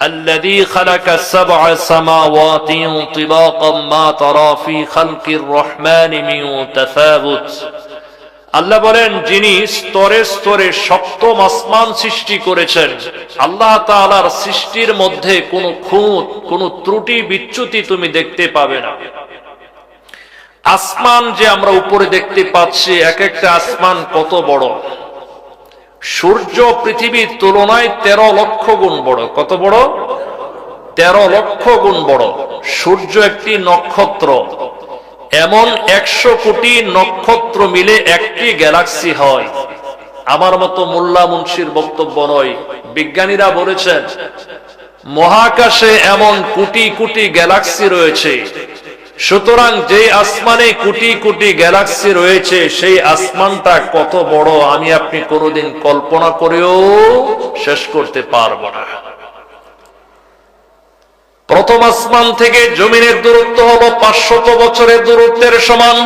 الذي خلق السبع سماوات طباقا ما ترى في خلق الرحمن من تفاوت। আল্লাহ বলেন, যিনি স্তরে স্তরে সপ্তম আসমান সৃষ্টি করেছেন, আল্লাহ তাআলার সৃষ্টির মধ্যে কোনো খুঁত, কোনো ত্রুটি বিচ্যুতি তুমি দেখতে পাবে না। আসমান যে আমরা উপরে দেখতে পাচ্ছি, এক একটা আসমান কত বড়! সূর্য পৃথিবীর তুলনায় 13 লক্ষ গুণ বড়। কত বড়? 13 লক্ষ গুণ বড়। সূর্য একটি নক্ষত্র। এমন 100 কোটি নক্ষত্র মিলে একটি গ্যালাক্সি হয়। আমার মতো মোল্লা মুন্সির বক্তব্য নয়, বিজ্ঞানীরা বলেছেন মহাকাশে এমন কোটি কোটি গ্যালাক্সি রয়েছে। সুতরাং যে আসমানে কোটি কোটি গ্যালাক্সি রয়েছে, সেই আসমানটা কত বড় আমি আপনি কোনোদিন কল্পনা করেও শেষ করতে পারব না। প্রথম আসমান থেকে জমিনের দূরত্ব হলো 500 বছরের দূরত্বের সমান।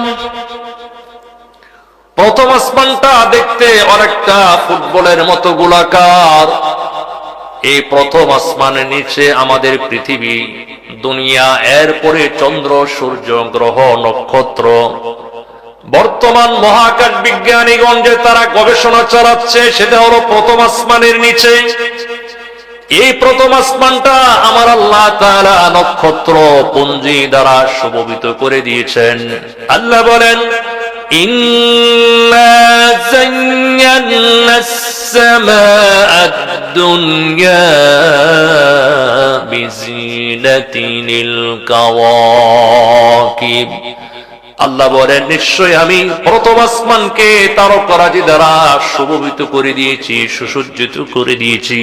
প্রথম আসমানটা দেখতে অনেকটা ফুটবলের মতো গোলাকার। এই প্রথম আসমানের নিচে আমাদের পৃথিবী, দুনিয়া, এরপরে চন্দ্র, সূর্য, গ্রহ, নক্ষত্র। বর্তমান মহাকাশ বিজ্ঞানীগণ যে তারা গবেষণা চালাচ্ছে, সেটা হলো প্রথম আসমানের নিচে। এই প্রথম আসমানটা আমার আল্লাহ তাআলা নক্ষত্র পুঞ্জি দ্বারা শোভিত করে দিয়েছেন। আল্লাহ বলেন, ইন্না যায়্যানাস সামাআদ দুনিয়া বিজিনাতিল কাওয়াকিব। আল্লাহ বলেন, নিশ্চয় আমি প্রথম আসমানকে তারকারাজি দ্বারা শোভিত করে দিয়েছি, সুসজ্জিত করে দিয়েছি।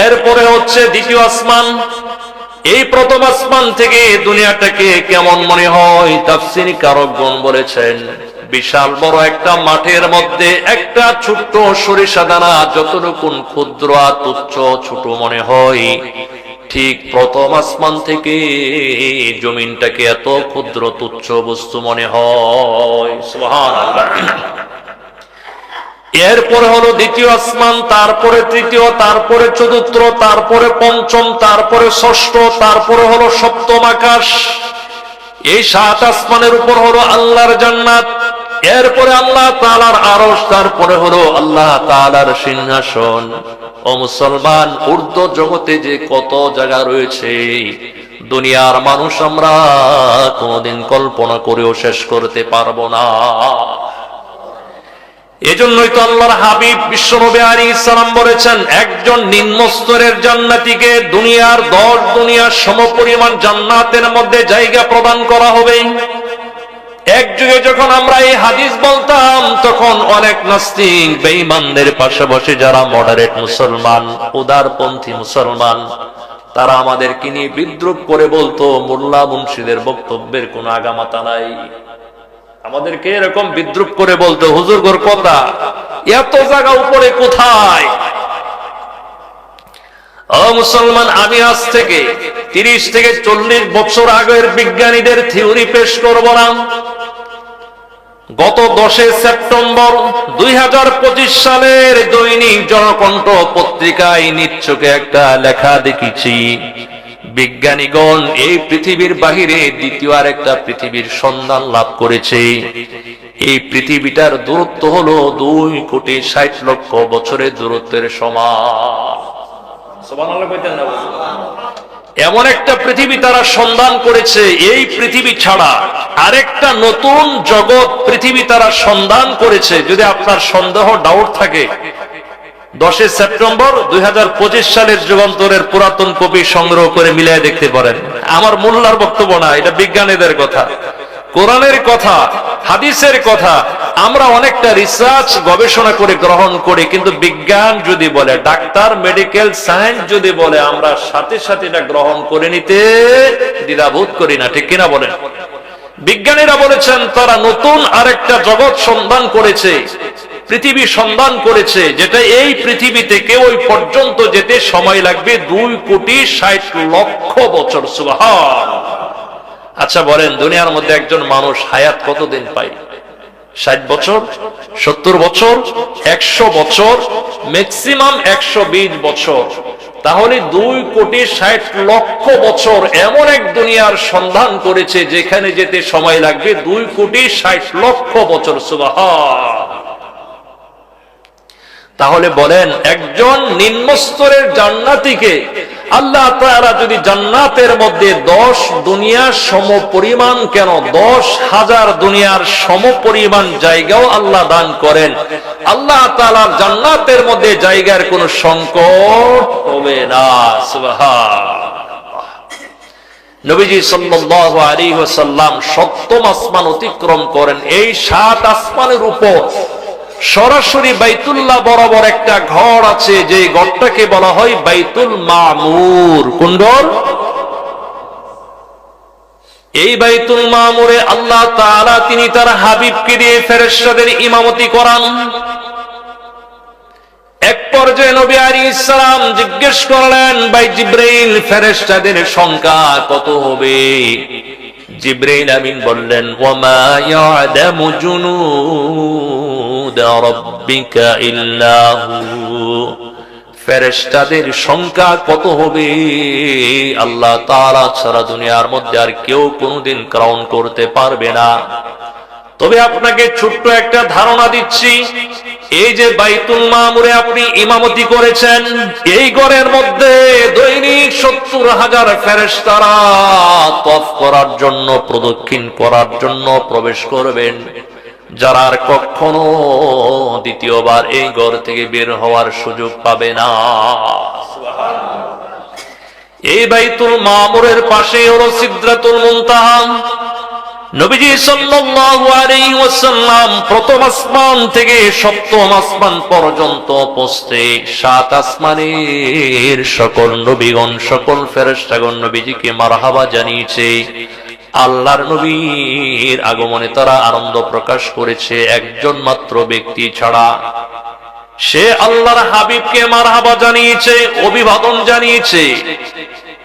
এরপরে হচ্ছে দ্বিতীয় আসমান। এই প্রথম আসমান থেকে দুনিয়াটাকে কেমন মনে হয়, তাফসীর কারকগণ বলেছেন, বিশাল বড় একটা মাঠের মধ্যে একটা ছোট্ট সরিষা দানা যতটুকু ক্ষুদ্র আর তুচ্ছ ছোট মনে হয়, ঠিক প্রথম আসমান থেকে জমিনটাকে এত ক্ষুদ্র তুচ্ছ বস্তু মনে হয়। সুবহানাল্লাহ। এরপরে হলো দ্বিতীয় আসমান, তারপরে তৃতীয়, তারপরে চতুর্থ, তারপরে পঞ্চম, তারপরে ষষ্ঠ, তারপরে হলো সপ্তম আকাশ। এই 7 আসমানের উপর হলো আল্লাহর জান্নাত, এরপরে আল্লাহ তাআলার আরশ, তারপরে হলো আল্লাহ তাআলার সিংহাসন। ও মুসলমান, ঊর্ধ্ব জগতে যে কত জায়গা রয়েছে, দুনিয়ার মানুষ আমরা কোনদিন কল্পনা করেও শেষ করতে পারবো না। এজন্যই তো আল্লাহর হাবিব বিশ্বনবী আলাইহিস সালাম বলেছেন, একজন নিম্ন স্তরের জান্নাতীকে দুনিয়ার 10 দুনিয়ার সমপরিমাণ জান্নাতের মধ্যে জায়গা প্রদান করা হবে। এক যুগে যখন আমরা এই হাদিস বলতাম, তখন অনেক নাস্তিক বেঈমানদের পাশাপাশি যারা মডারেট মুসলমান, উদারপন্থী মুসলমান, তারা আমাদেরকে নিয়ে বিদ্রূপ করে বলতো, মোল্লা মুন্সিদের বক্তব্যের কোনো আগামাতা নাই। আমাদেরকে এরকম বিদ্রুপ করে বলতো, হুজুর গোর কথা, এত জায়গা উপরে কোথায়? ও মুসলমান, আমি আজ থেকে 30 থেকে 40 বছর আগের বিজ্ঞানীদের থিওরি পেশ করব না। গত 10 সেপ্টেম্বর 2025 সালের দৈনিক জনকণ্ঠ পত্রিকায় নিচ্ছকে একটা লেখা দেখেছি, বিজ্ঞানীগণ এই পৃথিবীর বাহিরে দ্বিতীয় আর একটা পৃথিবীর সন্ধান লাভ করেছে। এই পৃথিবীটার দূরত্ব হলো 2,60,00,000 বছরের দূরত্বের সমান। সুবহানাল্লাহ কইতেন না? এমন একটা পৃথিবী তারা সন্ধান করেছে। এই পৃথিবী ছাড়া আরেকটা নতুন জগৎ পৃথিবী তারা সন্ধান করেছে। যদি আপনার সন্দেহ, ডাউট থাকে, 10 সেপ্টেম্বর 2025 সালের যুগান্তরের পুরাতন কপি সংগ্রহ করে মিলিয়ে দেখতে পারেন। আমার মোল্লার বক্তব্য না, এটা বিজ্ঞানীদের কথা, কোরআনের কথা, হাদিসের কথা। আমরা অনেকটা রিসার্চ গবেষণা করে গ্রহণ করি, কিন্তু বিজ্ঞান যদি বলে, ডাক্তার, মেডিকেল সায়েন্স যদি বলে, আমরা সাথে সাথে এটা গ্রহণ করে নিতে দ্বিধাবোধ করি না। ঠিক কিনা বলেন? বিজ্ঞানীরা বলেছেন তারা নতুন আরেকটা জগৎ সন্ধান করেছে, পৃথিবী সন্ধান করেছে, যেটা এই পৃথিবী থেকে ওই পর্যন্ত যেতে সময় লাগবে 2,60,00,000 বছর। সুবহানাল্লাহ। আচ্ছা বলেন, দুনিয়ার মধ্যে একজন মানুষ হায়াত কতদিন পায়? 60 বছর, 70 বছর, 100 বছর, ম্যাক্সিমাম 120 বছর। তাহলে 2,60,00,000 বছর এমন এক দুনিয়ার সন্ধান করেছে যেখানে যেতে সময় লাগবে 2,60,00,000 বছর। সুবহান। তাহলে বলেন, একজন নিম্নস্তরের জান্নাতীকে আল্লাহ তাআলা যদি জান্নাতের মধ্যে 10 দুনিয়ার সমপরিমাণ, কেন 10,000 দুনিয়ার সমপরিমাণ জায়গাও আল্লাহ দান করেন, আল্লাহ তাআলার জান্নাতের মধ্যে জায়গার কোনো সংকট হবে না। সুবহানাল্লাহ। নবীজি সাল্লাল্লাহু আলাইহি ওয়াসাল্লাম 7ম আসমান অতিক্রম করেন। এই 7 আসমানের উপর সরাসরি বাইতুল্লাহ বরাবর একটা ঘর আছে, যে ঘরটাকে বলা হয় বাইতুল মামুর। কোন ঘর? এই বাইতুল মামুরে আল্লাহ তাআলা তিনি তার হাবিবকে দিয়ে ফেরেশতাদের ইমামতি করান। এক পর্যায়ে নবী আলাইহিস সালাম জিজ্ঞেস করলেন, ভাই জিবরাইল, ফেরেশতাদের সংখ্যা কত হবে? জিবরাইল আমিন বললেন, ওয়ামা ইয়া'লামু জুনুদা রাব্বিকা ইল্লা হু। ফেরেশতাদের সংখ্যা কত হবে আল্লাহ তাআলা ছাড়া দুনিয়ার মধ্যে আর কেউ কোনোদিন কাউন্ট করতে পারবে না। তবে আপনাকে ছোট্ট একটা ধারণা দিচ্ছি, এই যে বাইতুল মামুরে আপনি ইমামতি করেছেন, এই ঘরের মধ্যে দৈনিক 70,000 ফেরেশতারা তওয়াফ করার জন্য, প্রদক্ষিণ করার জন্য প্রবেশ করবেন, যারা আর কখনো দ্বিতীয়বার এই ঘর থেকে বের হওয়ার সুযোগ পাবে না। এই বাইতুল মামুরের পাশে হলো সিদরাতুল মুনতাহা। নবীজি সাল্লাল্লাহু আলাইহি ওয়াসাল্লাম প্রথম আসমান থেকে 7ম আসমান পর্যন্ত পৌঁছতে 7 আসমানের সকল নবীগণ, সকল ফেরেশতাগণ নবীজিকে মারহাবা জানিয়েছে। আল্লাহর নবীর আগমনে তারা আনন্দ প্রকাশ করেছে, একজন মাত্র ব্যক্তি ছাড়া। সে আল্লাহর হাবিবকে মারহাবা জানিয়েছে, অভিবাদন জানিয়েছে,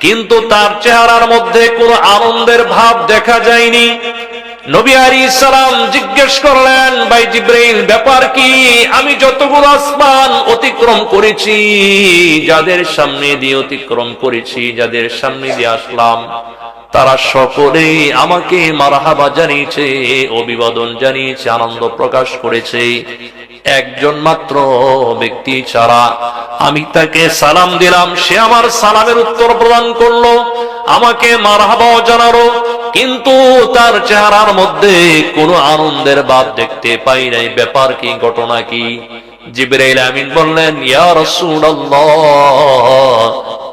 কিন্তু তার চেহারার মধ্যে কোনো আনন্দের ভাব দেখা যায়নি। নবী আলাইহিস সালাম জিজ্ঞেস করলেন, ভাই জিবরাইল, ব্যাপার কি? আমি যতগুলো আসমান অতিক্রম করেছি, যাদের সামনে দিয়ে অতিক্রম করেছি, যাদের সামনে দিয়ে আসলাম, তারা সকলেই আমাকে মারহাবা জানিয়েছে, অভিবাদন জানিয়েছে, আনন্দ প্রকাশ করেছে। একজন মাত্র ব্যক্তি ছাড়া আমি তাকে সালাম দিলাম, সে আমার সালামের উত্তর প্রদান করলো, আমাকে মারহাবাও জানালো, কিন্তু তার চেহারার মধ্যে কোনো আনন্দের ভাব দেখতে পাই নাই। ব্যাপার কি? ঘটনা কি? জিবরাইল আমিন বললেন, ইয়া রাসূলুল্লাহ,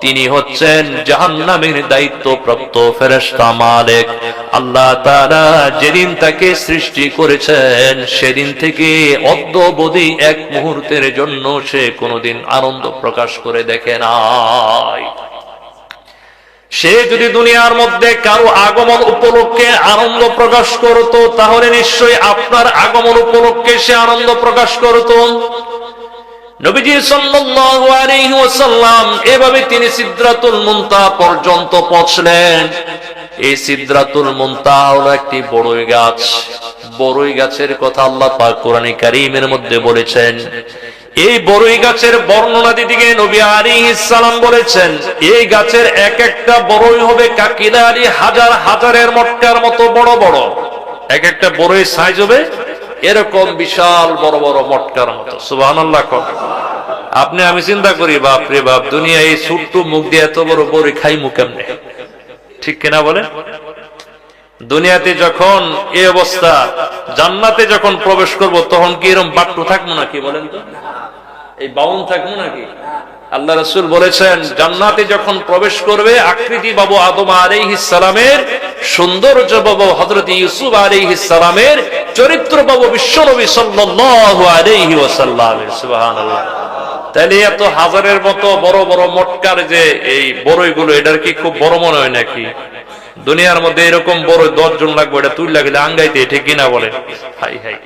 তিনি হচ্ছেন জাহান্নামের দায়িত্বপ্রাপ্ত ফেরেশতা মালিক। আল্লাহ তাআলা যেদিন তাকে সৃষ্টি করেছেন, সেদিন থেকে অদ্যাবধি এক মুহূর্তের জন্য সে কোনোদিন আনন্দ প্রকাশ করে দেখে নাই। সে যদি দুনিয়ার মধ্যে কারো আগমন উপলক্ষে আনন্দ প্রকাশ করত, তাহলে নিশ্চয়ই আপনার আগমন উপলক্ষে সে আনন্দ প্রকাশ করত। নবীজি সাল্লাল্লাহু আলাইহি ওয়াসাল্লাম এভাবে তিনি সিদরাতুল মুনতাহা পর্যন্ত পৌঁছলেন। এই সিদরাতুল মুনতাহা হলো একটি বড়ই গাছ। বড়ই গাছের কথা আল্লাহ পাক কোরআনে কারীমের মধ্যে বলেছেন। এই বড়ই গাছের বর্ণনা দিতে গিয়ে নবী আলাইহিস সালাম বলেছেন, এই গাছের এক একটা বড়ই হবে কাকিলারি হাজার হাজারের মটকার মতো বড় বড়। এক একটা বড়ই সাইজ হবে এরকম বিশাল বড় বড় মটকার মতো। সুবহানাল্লাহ। আপনি আমি চিন্তা করি, বাপ রে বাপ, দুনিয়া এই ছোট্ট মুখ দিয়ে এত বড় বড়ই খাইমু কেমনে? ঠিক কিনা বলেন? দুনিয়াতে যখন এই অবস্থা, জান্নাতে যখন প্রবেশ করব তখন কি এরকম বাট্টু থাকবো নাকি? বলেন তো, এই বাউন থাকবো নাকি? আল্লাহ রাসূল বলেছেন, জান্নাতে যখন প্রবেশ করবে, আকৃতি পাবো আদম আলাইহিস সালামের, সৌন্দর্য পাবো হযরত ইউসুফ আলাইহিস সালামের, চরিত্র পাবো বিশ্বনবী সাল্লাল্লাহু আলাইহি ওয়াসাল্লামের। সুবহানাল্লাহ। তাহলে এত হাজারের মতো বড় বড় মটকার যে এই বড়ইগুলো, এটার কি খুব বড় মনে হয় নাকি? দুনিয়ার মধ্যে এরকম বড় 10 জন লাগবে, এটা তুই লাগলে আঙ্গাইতে, ঠিক কিনা বলেন? High high.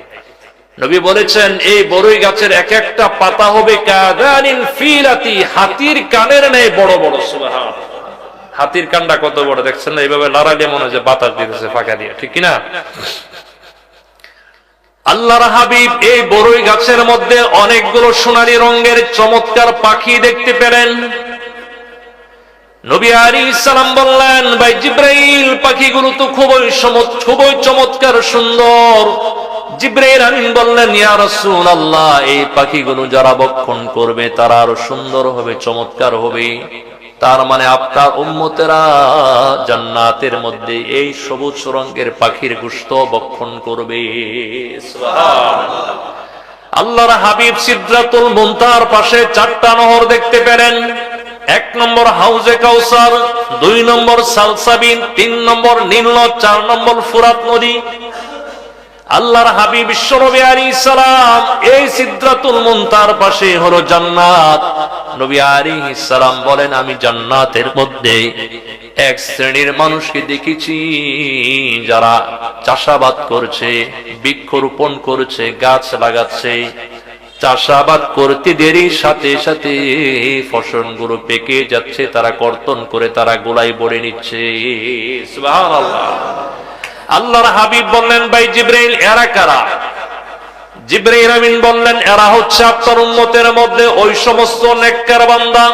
নবী বলেছেন, এই বড়ই গাছের এক একটা পাতা হবে কাদানিল ফিলাতি, হাতির কানের ন্যায় বড় বড়। সুবহানাল্লাহ। হাতির কানটা কত বড় দেখছেন না? এইভাবে লড়াইলে মনে হয় যে বাতাস দিতেছে ফাঁকা দিয়ে, ঠিক কিনা? আল্লাহর হাবিব এই বড়ই গাছের মধ্যে অনেকগুলো সোনালী রঙের চমৎকার পাখি দেখতে পেলেন। নবী আলাইহিস সালাম বললেন, ভাই জিবরাইল, পাখিগুলো তো খুবই চমৎকার সুন্দর। জিবরাইল আমিন বললেন, ইয়া রাসূলুল্লাহ, এই পাখিগুলো যারা ভক্ষণ করবে তারা আরো সুন্দর হবে, চমৎকার হবে। তার মানে আপনার উম্মতেরা জান্নাতের মধ্যে এই সবুজ রঙের পাখির গোশত ভক্ষণ করবে। সুবহানাল্লাহ। আল্লাহর হাবিব সিদরাতুল মুনতাহার পাশে 4টা নহর দেখতে পেলেন। 1 নম্বর হাউজে কাউসার, 2 নম্বর সালসাবিল, 3 নম্বর নীল নদ, 4 নম্বর ফুরাত নদী। আল্লাহর হাবিব বিশ্বনবী আলাইহিস সালাম এই সিদরাতুল মুনতাহার পাশে হলো জান্নাত। নবী আলাইহিস সালাম বলেন, আমি জান্নাতের মধ্যে এক শ্রেণীর মানুষকে দেখেছি যারা চাষাবাদ করছে, বৃক্ষরোপণ করছে, গাছ লাগাচ্ছে। চাষাবাদ করতে দেরি সাথে সাথে ফসলগুলো পেকে যাচ্ছে, তারা কর্তন করে তারা গোলায় বড়ে নিচ্ছে। সুবহানাল্লাহ। আল্লাহর হাবিব বললেন, ভাই জিবরাইল, এরা কারা? জিবরাইল আমিন বললেন, এরা হচ্ছে আপনার উম্মতের মধ্যে ওই সমস্ত নেককার বান্দা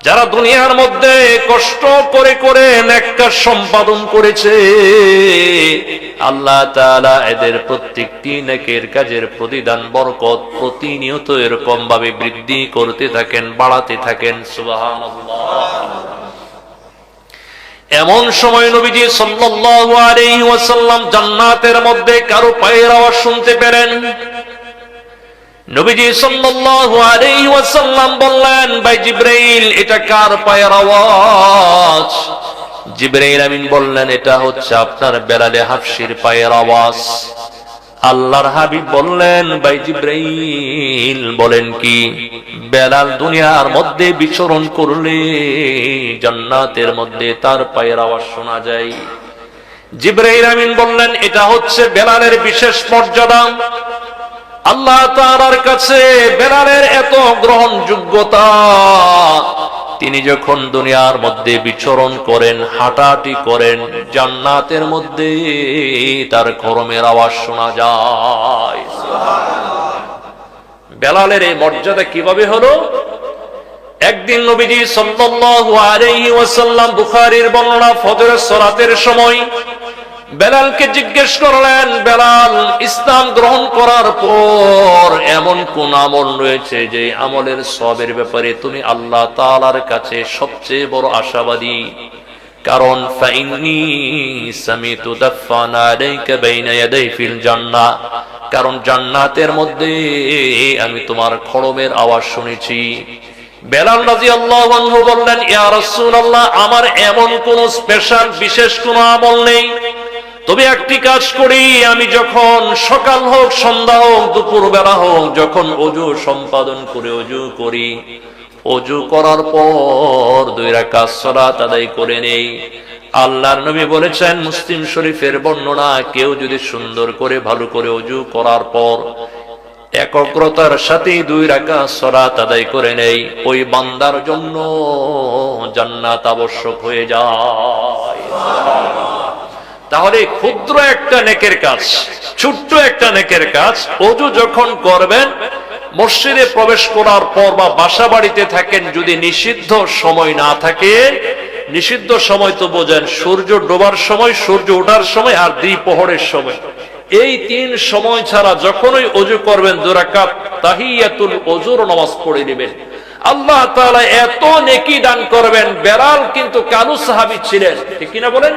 যারা দুনিয়ার মধ্যে কষ্ট করে করে নেককার সম্পাদন করেছে। আল্লাহ তাআলা এদের প্রত্যেকটি নেকের কাজের প্রতিদান বরকত প্রতিনিয়ত এরকম ভাবে বৃদ্ধি করতে থাকেন, বাড়াতে থাকেন। সুবহানাল্লাহ। এমন সময় নবীজি সাল্লাল্লাহু আলাইহি ওয়াসাল্লাম জান্নাতের মধ্যে কারো পায়ের আওয়াজ শুনতে পেলেন। নবীজি সাল্লাল্লাহু আলাইহি ওয়াসাল্লাম বললেন, ভাই জিবরাইল, এটা কার পায়ের আওয়াজ? জিবরাইল আমিন বললেন, এটা হচ্ছে আপনার বেলালে হাফসির পায়ের আওয়াজ। আল্লাহর হাবিব বললেন, ভাই জিবরাইল, বলেন কি? বেলাল দুনিয়ার মধ্যে বিচরণ করলে জান্নাতের মধ্যে তার পায়ের আওয়াজ শোনা যায়। জিবরাইল আমিন বললেন, এটা হচ্ছে বেলালের বিশেষ মর্যাদা। আল্লাহ তাআলার কাছে বেলালের এত গ্রহণযোগ্যতা, তিনি যখন দুনিয়ার মধ্যে বিচরণ করেন, হাঁটাহাঁটি করেন, জান্নাতের মধ্যে তার খরমের আওয়াজ শোনা যায়। বেলালের এই মর্যাদা কিভাবে হলো? একদিন নবীজি সাল্লাল্লাহু আলাইহি ওয়াসাল্লাম, বুখারীর বর্ণনা, ফজরের সালাতের সময় বেলালকে জিজ্ঞেস করলেন, বেলাল, ইসলাম গ্রহণ করার পর এমন কোন আমল রয়েছে যে আমলের সওয়াবের ব্যাপারে তুমি আল্লাহ তাআলার কাছে সবচেয়ে বড় আশাবাদী? কারণ ফাইন্নী সামিতু দাফান আলাইকা বাইনা ইয়াদাই ফিল জান্নাহ, কারণ জান্নাতের মধ্যে আমি তোমার খড়মের আওয়াজ শুনেছি। বেলাল রাদিয়াল্লাহু আনহু বললেন, ইয়া রাসূলুল্লাহ, আমার এমন কোন স্পেশাল বিশেষ কোন আমল নেই, তবে একটি কাজ করি, আমি যখন সকাল হোক, সন্ধ্যা হোক, দুপুর বেলা হোক, যখন ওযু সম্পাদন করে ওযু করি, ওযু করার পর 2 রাকাত সালাত আদায় করে নেই। আল্লাহর নবী বলেছেন, মুসলিম শরীফের বর্ণনা, কেউ যদি সুন্দর করে ভালো করে ওযু করার পর একগ্রতার সাথে 2 রাকাত সালাত আদায় করে নেই, ওই বান্দার জন্য জান্নাত আবশ্যক হয়ে যায়। তাহলে ক্ষুদ্র একটা নেকের কাজ, ছোট্ট একটা নেকের কাজ, ওযু যখন করবেন, মসজিদে প্রবেশ করার পর বা বাসা বাড়িতে থাকেন, যদি নিষিদ্ধ সময় না থাকে, নিষিদ্ধ সময় তো বোঝেন, সূর্য ডোবার সময়, সূর্য ওঠার সময়, আর দ্বিপ্রহরের সময়, এই 3 সময় ছাড়া যখনই ওযু করবেন 2 রাকাত তাহিয়াতুল ওযুর নামাজ পড়ে নেবেন, আল্লাহ তাআলা এত নেকি দান করবেন। বেলাল কিন্তু কালু সাহাবী ছিলেন, ঠিক কিনা বলেন?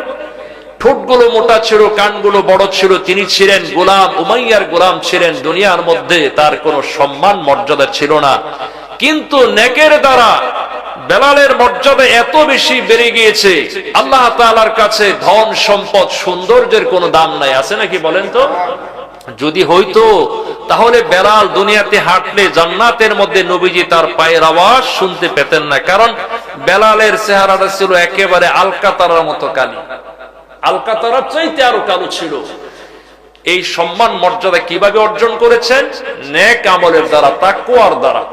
ঠোঁটগুলো মোটা ছিল, কানগুলো বড় ছিল, তিনি ছিলেন গোলাম, উমাইয়ার গোলাম ছিলেন, দুনিয়ার মধ্যে তার কোনো সম্মান মর্যাদা ছিল না। কিন্তু নেকের দ্বারা বেলালের মর্যাদা এত বেশি বেড়ে গিয়েছে, আল্লাহ তাআলার কাছে ধন সম্পদ সৌন্দর্যের কোনো দাম নাই। আছে নাকি বলেন তো? যদি হইতো তাহলে বেলাল দুনিয়াতে হাঁটলে জান্নাতের মধ্যে নবীজি তার পায়ের আওয়াজ শুনতে পেতেন না, কারণ বেলালের চেহারাটা ছিল একেবারে আলকাতারার মতো কালি, আলকাতারার চাইতে আরো কালো ছিল। এই সম্মান মর্যাদা কিভাবে অর্জন করেছেন? নেক আমলের দ্বারা, তাকওয়ার দ্বারা।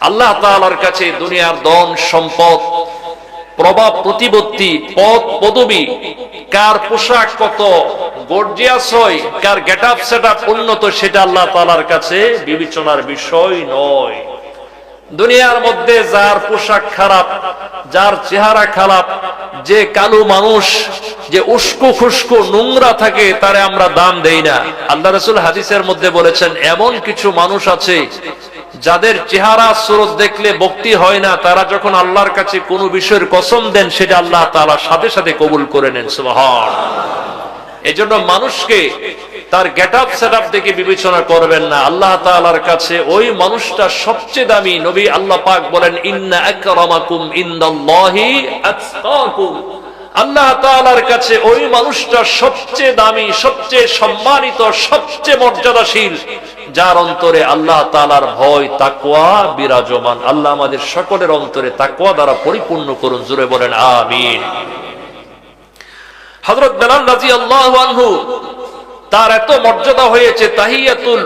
আল্লাহ তাআলার কাছে দুনিয়ার ধন সম্পদ, প্রভাব প্রতিপত্তি, পদ পদবী, কার পোশাক কত গর্জিয়াস হয়, কার গেটআপ সেটআপ উন্নত, সেটা আল্লাহ তাআলার কাছে বিবেচনার বিষয় নয়। দুনিয়ার মধ্যে যার পোশাক খারাপ, যার চেহারা খারাপ, যে কালো মানুষ, যে উস্কো খুস্কো নোংরা থাকে, তারে আমরা দাম দেই না। আল্লাহ রাসূল হাদিসের মধ্যে বলেছেন, এমন কিছু মানুষ আছে যাদের চেহারা সুরত দেখলে ভক্তি হয় না, তারা যখন আল্লাহর কাছে কোনো বিষয়ের কসম দেন, সেটা আল্লাহ তাআলা সাথে সাথে কবুল করে নেন। সুবহানাল্লাহ। এজন্য মানুষকে তার গেটআপ সেটআপ দেখে বিবেচনা করবেন না। আল্লাহ তাআলার কাছে ওই মানুষটা সবচেয়ে দামি। নবী আল্লাহ পাক বলেন, ইন্না আকরামাকুম ইনদাল্লাহি আতকাকুম। আল্লাহ তাআলার কাছে ওই মানুষটা সবচেয়ে দামি, সবচেয়ে সম্মানিত, সবচেয়ে মর্যাদাশীল, যার অন্তরে আল্লাহ তাআলার ভয় তাকওয়া বিরাজমান। আল্লাহ আমাদের সকলের অন্তরে তাকওয়া দ্বারা পরিপূর্ণ করুন। জোরে বলেন আমিন। হযরত বেলাল রাদিয়াল্লাহু আনহু, তার এত মর্যাদা হয়েছে, তাহিয়াতুল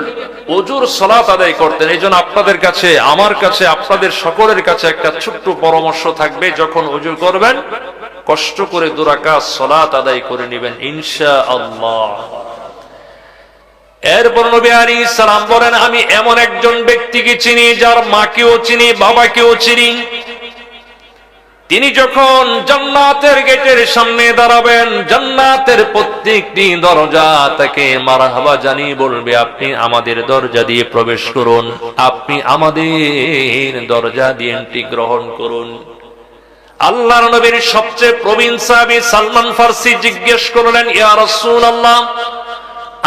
ওযুর সালাত আদায় করতেন। এইজন্য আপনাদের কাছে, আমার কাছে, আপনাদের সকলের কাছে একটা ছোট্ট পরামর্শ থাকবে, যখন ওযু করবেন কষ্ট করে 2 রাকাত সালাত আদায় করে নেবেন ইনশাআল্লাহ। এরপর নবী আলাইহিস সালাম বলেন, আমি এমন একজন ব্যক্তিকে চিনি, যার মাকেও চিনি, বাবাকেও চিনি। তিনি যখন জান্নাতের গেটের সামনে দাঁড়াবেন, জান্নাতের প্রত্যেকটি দরজা তাকে মারহাবা জানিয়ে বলবে, আপনি আমাদের দরজা দিয়ে প্রবেশ করুন, আপনি আমাদের দরজা দিয়ে এন্ট্রি গ্রহণ করুন। আল্লাহর নবীর সবচেয়ে প্রবীণ সাহাবী সালমান ফারসি জিজ্ঞেস করলেন, ইয়া রাসূলুল্লাহ,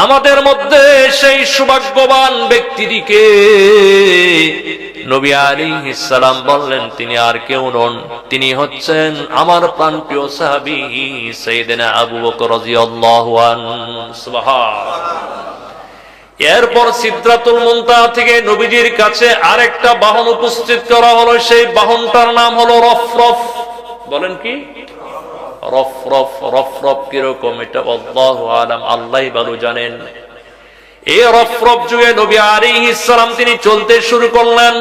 আমাদের মধ্যে সেই সৌভাগ্যবান ব্যক্তিটিকে? নবী আলাইহিস সালাম বললেন, তিনি আর কেউ নন, তিনি হচ্ছেন আমার প্রাণপ্রিয় সাহাবী সাইয়েদনা আবু বকর রাদিয়াল্লাহু আনহু। সুবহানাল্লাহ। এরপর সিদরাতুল মুনতাহা থেকে নবীজির কাছে আরেকটা বাহন উপস্থিত করা হলো। সেই বাহনটার নাম হলো রফরফ। বলেন কি? রফরফ। রফরফ কিরকম, এটা আল্লাহু আলাম, আল্লাহই ভালো জানেন। এই রফরফ যুগে নবী আলাইহিস সালাম তিনি চলতে শুরু করলেন।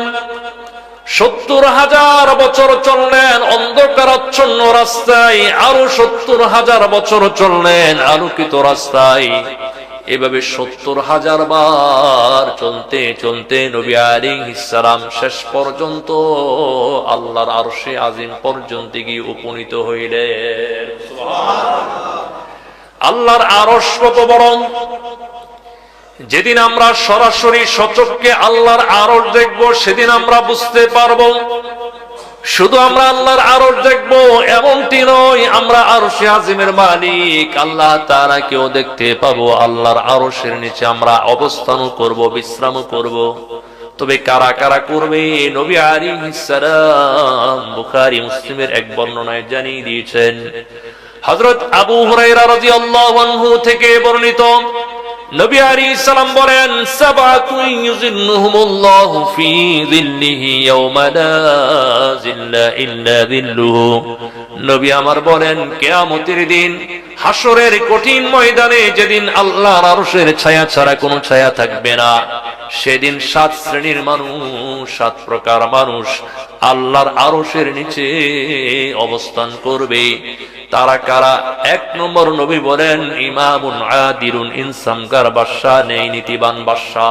70,000 বছর চললেন অন্ধকারাচ্ছন্ন রাস্তায়, আরো 70,000 বছর চললেন আলোকিত রাস্তায়। এভাবে 70,000 বার চলতে চলতে নবী আলাইহিস সালাম শেষ পর্যন্ত আল্লাহর আরশে আজিম পর্যন্ত গিয়ে উপনীত হইলেন। সুবহানাল্লাহ। আল্লাহর আরশ কত বড়! যেদিন আমরা সরাসরি সচক্ষে আল্লাহর আরশ দেখব, সেদিন আমরা বুঝতে পারবো। শুধু আমরা আল্লাহর আরশ দেখব এমনটি নয়, আমরা আরশে আজিমের মালিক আল্লাহ তাআলাকেও দেখতে পাবো। আল্লাহর আরশের নিচে আমরা অবস্থানও করব, বিশ্রামও করব। তবে কারা কারা করবে? নবী আলাইহিস সালাম বুখারী মুসলিমের এক বর্ণনায় জানিয়ে দিয়েছেন। হযরত আবু হুরায়রা রাদিয়াল্লাহু আনহু থেকে বর্ণিত, নবী আলাইহিস সালাম বলেন, সাবাতুন ইউযিল্লুহুমুল্লাহু ফি যিল্লিহি ইয়াওমা লা যিল্লা ইল্লা যিল্লুহু। নবী আমার বলেন, কিয়ামতের দিন, হাসরের কঠিন ময়দানে, যেদিন আল্লাহর আরশের ছায়া ছাড়া কোনো ছায়া থাকবে না, সেদিন 7 শ্রেণীর মানুষ, 7 প্রকার মানুষ আল্লাহর আরশের নিচে অবস্থান করবে। তারা কারা? 1 নম্বর নবী বলেন, ইমামুন আদিলুন, ইনসানকার বাদশা, নেই নীতিবান বাদশা।